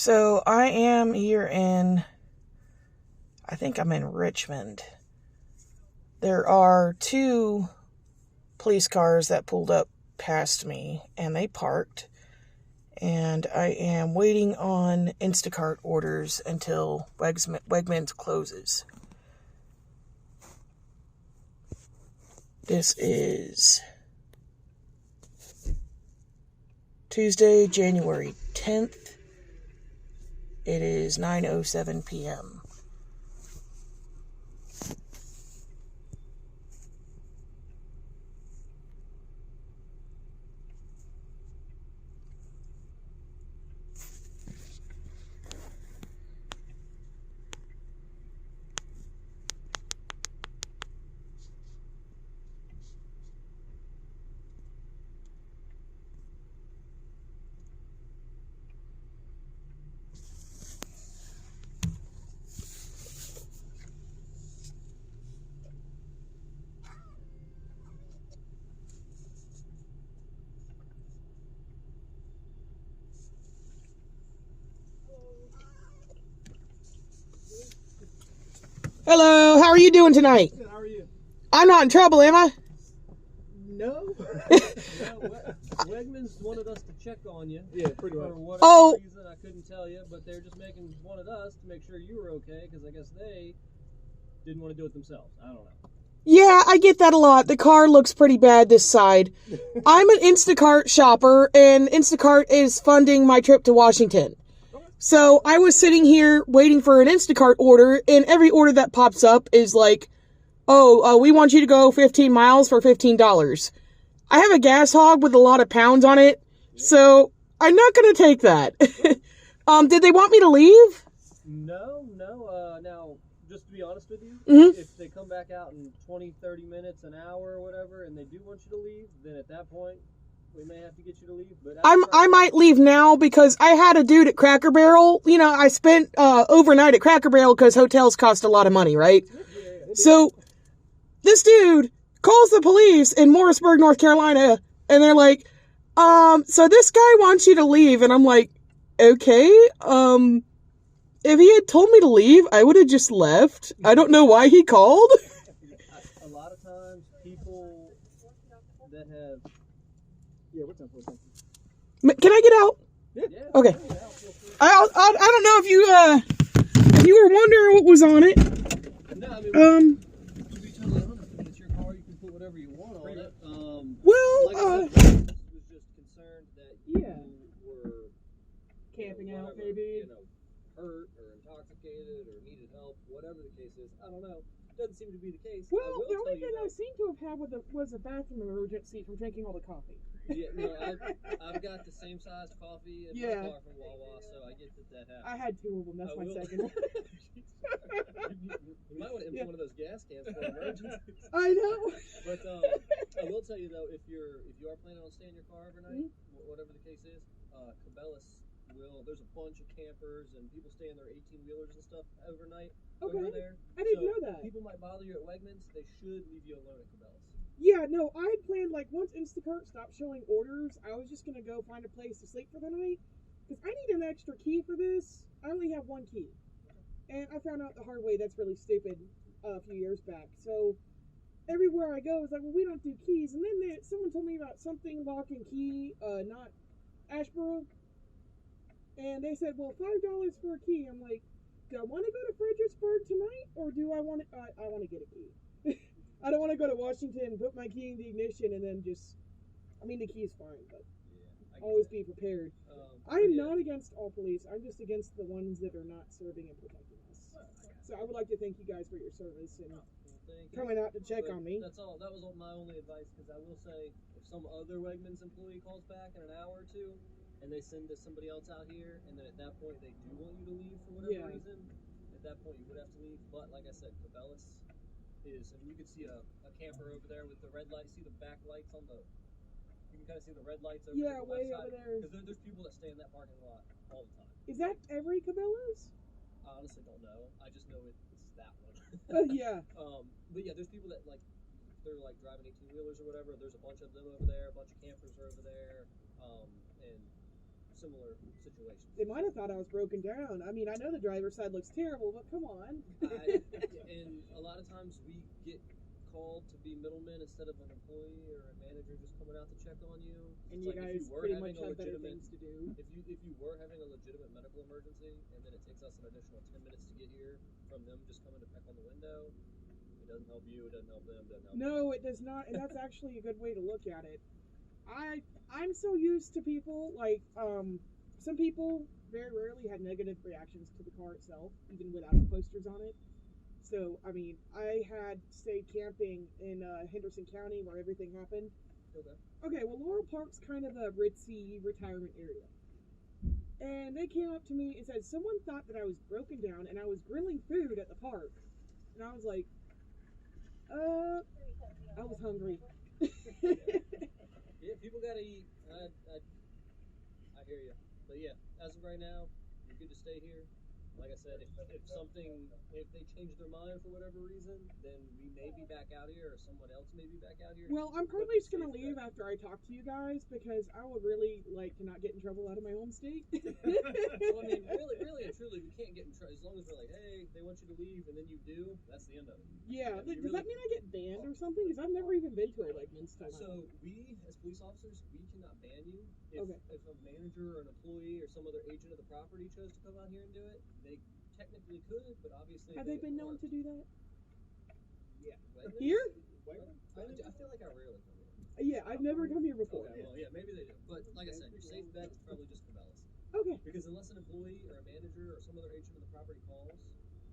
So I am here I think I'm in Richmond. There are 2 police cars that pulled up past me and they parked. And I am waiting on Instacart orders until Wegmans closes. This is Tuesday, January 10th. It is 9:07 p.m. Hello, how are you doing tonight? Good, how are you? I'm not in trouble, am I? No. Wegmans wanted us to check on you. Yeah, pretty much. For whatever reason, I couldn't tell you, but they're just wanted us to make sure you were okay, because I guess they didn't want to do it themselves. I don't know. Yeah, I get that a lot. The car looks pretty bad this side. I'm an Instacart shopper, and Instacart is funding my trip to Washington. So I was sitting here waiting for an Instacart order, and every order that pops up is like, we want you to go 15 miles for $15. I have a gas hog with a lot of pounds on it, so I'm not going to take that. Did they want me to leave? No. Now, just to be honest with you, if they come back out in 20, 30 minutes, an hour or whatever, and they do want you to leave, then at that point, we may have to get you to leave. But I might leave now because I had a dude at Cracker Barrel. You know, I spent overnight at Cracker Barrel because hotels cost a lot of money, right? Yeah. So this dude calls the police in Morrisburg, North Carolina, and they're like, so this guy wants you to leave. And I'm like, okay, if he had told me to leave, I would have just left. I don't know why he called. A lot of times, people that have... Yeah, what's up? Can I get out? Yeah. Okay. I don't know if you were wondering what was on it. No, I mean, to be totally honest, it's your car. You can put whatever you want on it. Like I said, was just concerned that you were camping out, maybe. Hurt or intoxicated or needed help, whatever the case is. I don't know. Doesn't seem to be the case. Well, the only thing I seem to have had was a bathroom emergency from drinking all the coffee. Yeah, no, I've got the same size coffee in my car from Wawa, so I get that happens. I had 2 of them. That's my second one. You might want to empty one of those gas cans for emergencies. I know. But I will tell you though, if you are planning on staying in your car overnight, whatever the case is, Cabela's there's a bunch of campers and people stay in their 18-wheelers and stuff overnight over there. I didn't know that. People might bother you at Wegmans. They should leave you alone at Cabela's. Yeah, no, I had planned, like, once Instacart stopped showing orders, I was just going to go find a place to sleep for the night. Because I need an extra key for this. I only have 1 key. And I found out the hard way that's really stupid a few years back. So everywhere I go, it's like, well, we don't do keys. And then someone told me about something lock and key, not Ashboro. And they said, well, $5 for a key. I'm like, do I want to go to Fredericksburg tonight, or do I want to? I want to get a key. I don't want to go to Washington, put my key in the ignition, and then just. I mean, the key is fine, but always be prepared. I am not against all police. I'm just against the ones that are not serving and protecting us. So I would like to thank you guys for your service and coming out to check on me. That's all. That was my only advice, because I will say, if some other Wegmans employee calls back in an hour or two, and they send somebody else out here, and then at that point they do want you to leave for whatever reason, at that point you would have to leave. But like I said, Cabela's is, and you can see a camper over there with the red light. See the back lights on the, you can kind of see the red lights over there. Yeah, way over there. Because there's people that stay in that parking lot all the time. Is that every Cabela's? I honestly don't know. I just know it's that one. Yeah. But yeah, there's people that they're like driving 18-wheelers or whatever. There's a bunch of them over there. A bunch of campers are over there. And similar situations. They might have thought I was broken down. I mean, I know the driver's side looks terrible, but come on. And a lot of times we get called to be middlemen instead of an employee or a manager just coming out to check on you. And It's you like guys if you were pretty having much a have better legitimate, things to do. if you were having a legitimate medical emergency and then it takes us an additional 10 minutes to get here from them just coming to peck on the window, it doesn't help you, it doesn't help them, it doesn't help No, it does not, and that's actually a good way to look at it. I'm so used to people like some people very rarely had negative reactions to the car itself, even without the posters on it. So I mean, I had stayed camping in Henderson County where everything happened. Okay, well Laurel Park's kind of a ritzy retirement area, and they came up to me and said someone thought that I was broken down and I was grilling food at the park, and I was like, I was hungry. Yeah, people gotta eat. I hear you. But yeah, as of right now, you're good to stay here. Like I said, if they change their mind for whatever reason, then we may be back out here, or someone else may be back out here. Well, I'm probably just gonna leave after I talk to you guys because I would really like to not get in trouble out of my home state. Well, I mean, really and truly, we can't get in trouble as long as we're like, hey, they want you to leave, and then you do. That's the end of it. Yeah, does that mean I get banned or something? Because I've never even been to a Wegmans time. So we, as police officers, we cannot ban you. If a manager or an employee or some other agent of the property chose to come out here and do it, they technically could, but obviously have they been known to do that? Yeah. Wegmans? Here? I feel like I rarely come here. Yeah, I've never come here before. Okay, well, yeah, maybe they do. But like I said, your safe bet is probably just Cabela's. Okay. Because unless an employee or a manager or some other agent of the property calls,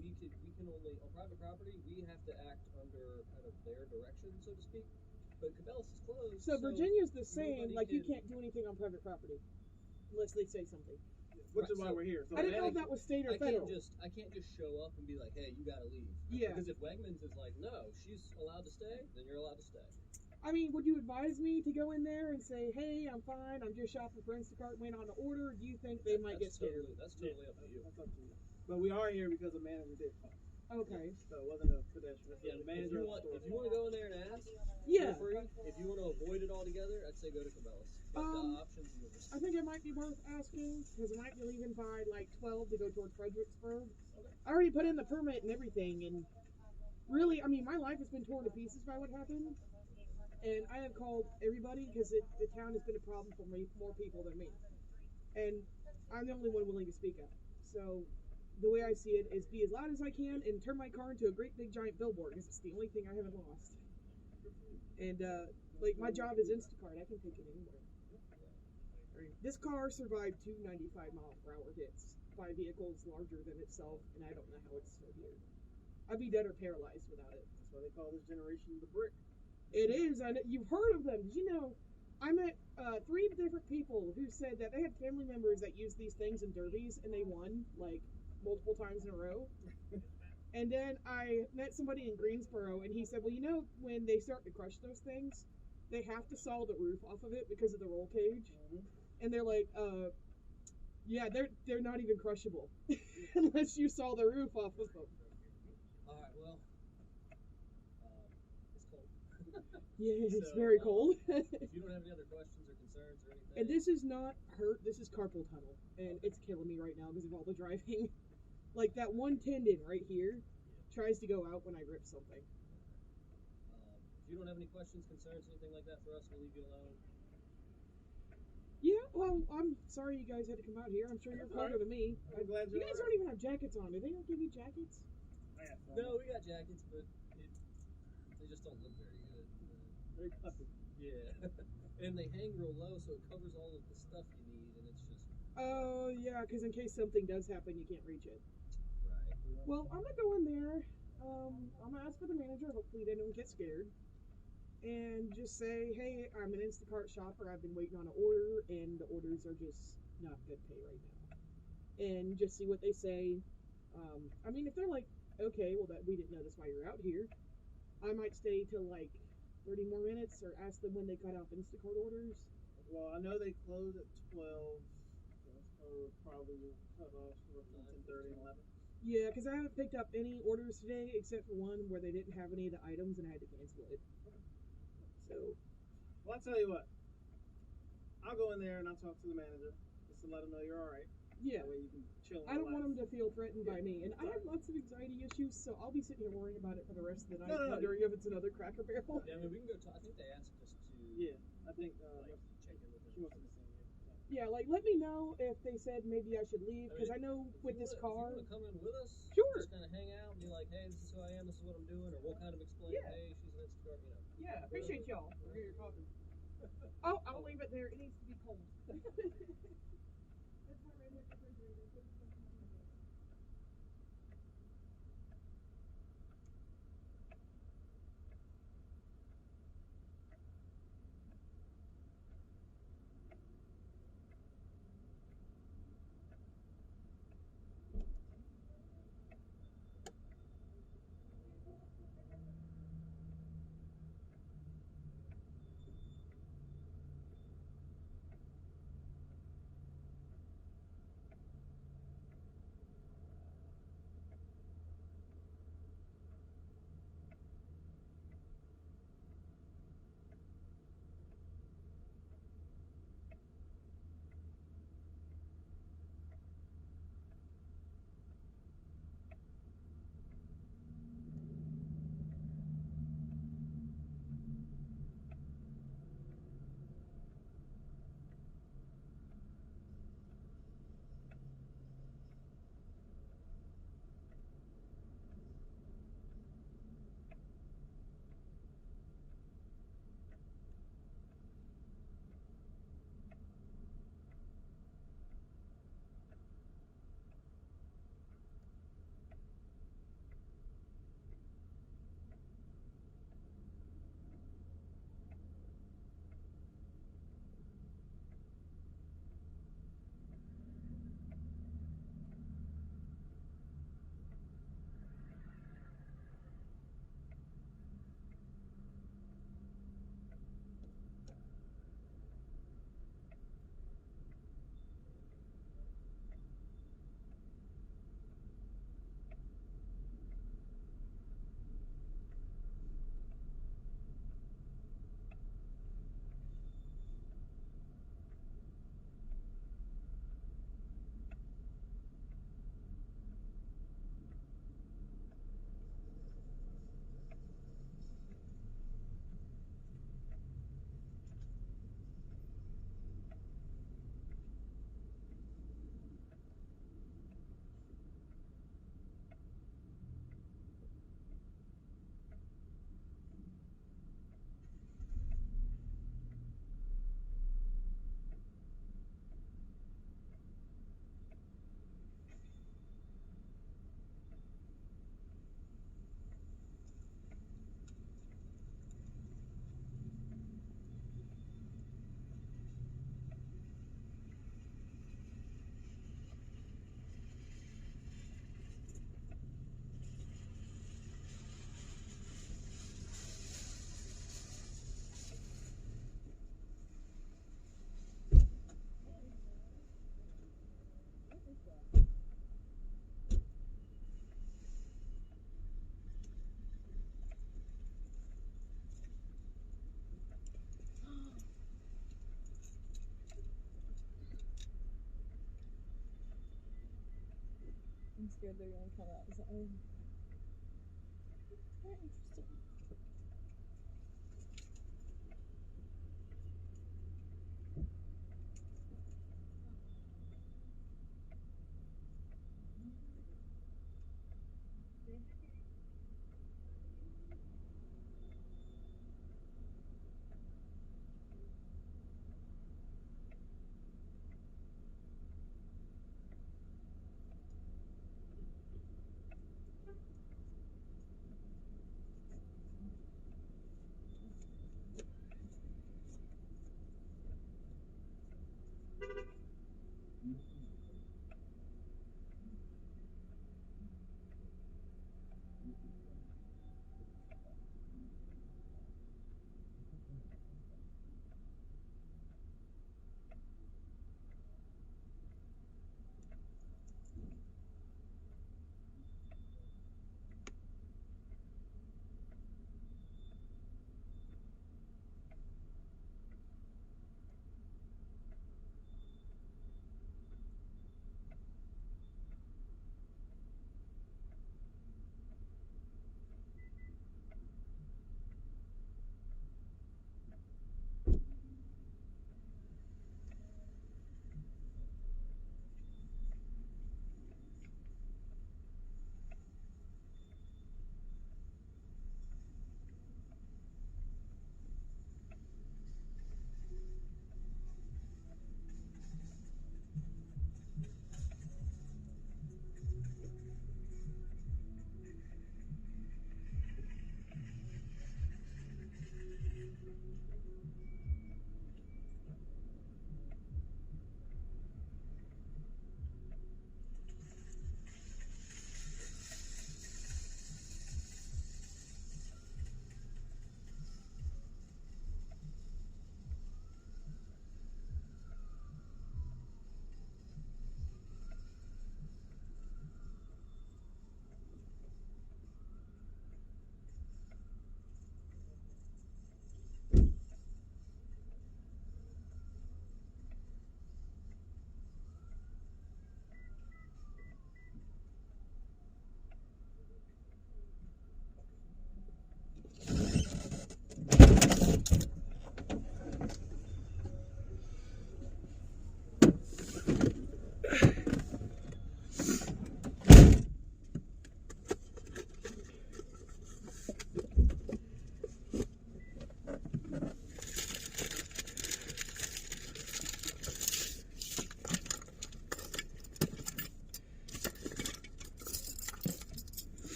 we can only, on private property, we have to act under kind of their direction, so to speak. But Cabela's is closed. So Virginia's the same, like you can't do anything on private property unless they say something. Which is why we're here. So I didn't know if that was state or federal. I can't just show up and be like, hey, you gotta leave. Yeah. Because if Wegmans is like, no, she's allowed to stay, then you're allowed to stay. I mean, would you advise me to go in there and say, hey, I'm fine, I'm just shopping for Instacart, went on an order? Do you think they might get scared? That's totally up to you. That's up to you. But we are here because the manager did call. Okay. So it wasn't a pedestrian. Yeah, if you want to go in there and ask, yeah. feel free. If you want to avoid it altogether, I'd say go to Cabela's. But the options are yours. I think it might be worth asking because I might be leaving by like 12 to go towards Fredericksburg. Okay. I already put in the permit and everything, and really, I mean, my life has been torn to pieces by what happened, and I have called everybody because the town has been a problem for more people than me, and I'm the only one willing to speak up. So the way I see it is be as loud as I can and turn my car into a great big giant billboard because it's the only thing I haven't lost. And like my job is Instacart, I can take it anywhere. This car survived 2 95-mile-per-hour hits by vehicles larger than itself, and I don't know how it's still here. I'd be dead or paralyzed without it. That's why they call this generation the brick. It is, and you've heard of them. Did you know? I met 3 different people who said that they had family members that used these things in derbies, and they won like multiple times in a row. And then I met somebody in Greensboro, and he said, well, you know, when they start to crush those things, they have to saw the roof off of it because of the roll cage. Mm-hmm. And they're like, yeah, they're not even crushable unless you saw the roof off of them. All right, well, it's cold. Yeah, it's very cold. If you don't have any other questions or concerns or anything. And this is not hurt. This is carpal tunnel, and it's killing me right now because of all the driving. Like that one tendon right here tries to go out when I rip something. If you don't have any questions, concerns, anything like that for us, we'll leave you alone. Yeah, well, I'm sorry you guys had to come out here. I'm sure you're colder than me. I'm glad you guys don't even have jackets on. Do they not give you jackets? No, we got jackets, but they just don't look very good. Very puffy. Yeah. And they hang real low, so it covers all of the stuff you need, and it's just... Oh, yeah, because in case something does happen, you can't reach it. Right. Well, I'm going to go in there. I'm going to ask for the manager. Hopefully they don't get scared. And just say, hey, I'm an Instacart shopper. I've been waiting on an order, and the orders are just not good pay right now. And just see what they say. I mean, if they're like, okay, well, that we didn't notice why you're out here, I might stay till like 30 more minutes or ask them when they cut off Instacart orders. Well, I know they close at 12, so probably will cut off from 10:30 and 11. Yeah, because I haven't picked up any orders today except for one where they didn't have any of the items and I had to cancel it. So, well, I'll tell you what. I'll go in there and I'll talk to the manager. Just to let them know you're all right. Yeah. That way you can chill. And I don't want them relax. to feel threatened by me, and I have lots of anxiety issues, so I'll be sitting here worrying about it for the rest of the night, wondering if it's another Cracker Barrel. Yeah, I mean, we can go talk. I think they asked us to. Yeah, I think Like, check in with them. she wants to see you. So. Yeah, like let me know if they said maybe I should leave, because I know with this car. If you want to come in with us, Sure. just kind of hang out and be like, hey, this is who I am, this is what I'm doing, or we'll kind of explain, Yeah. hey, she's an Instacart, you know. Yeah, appreciate y'all. Forget your coffee. Oh, I'll leave it there. It needs to be cold. That's my redneck refrigerator. Put some in there. I'm scared they're gonna come outside. Very interesting.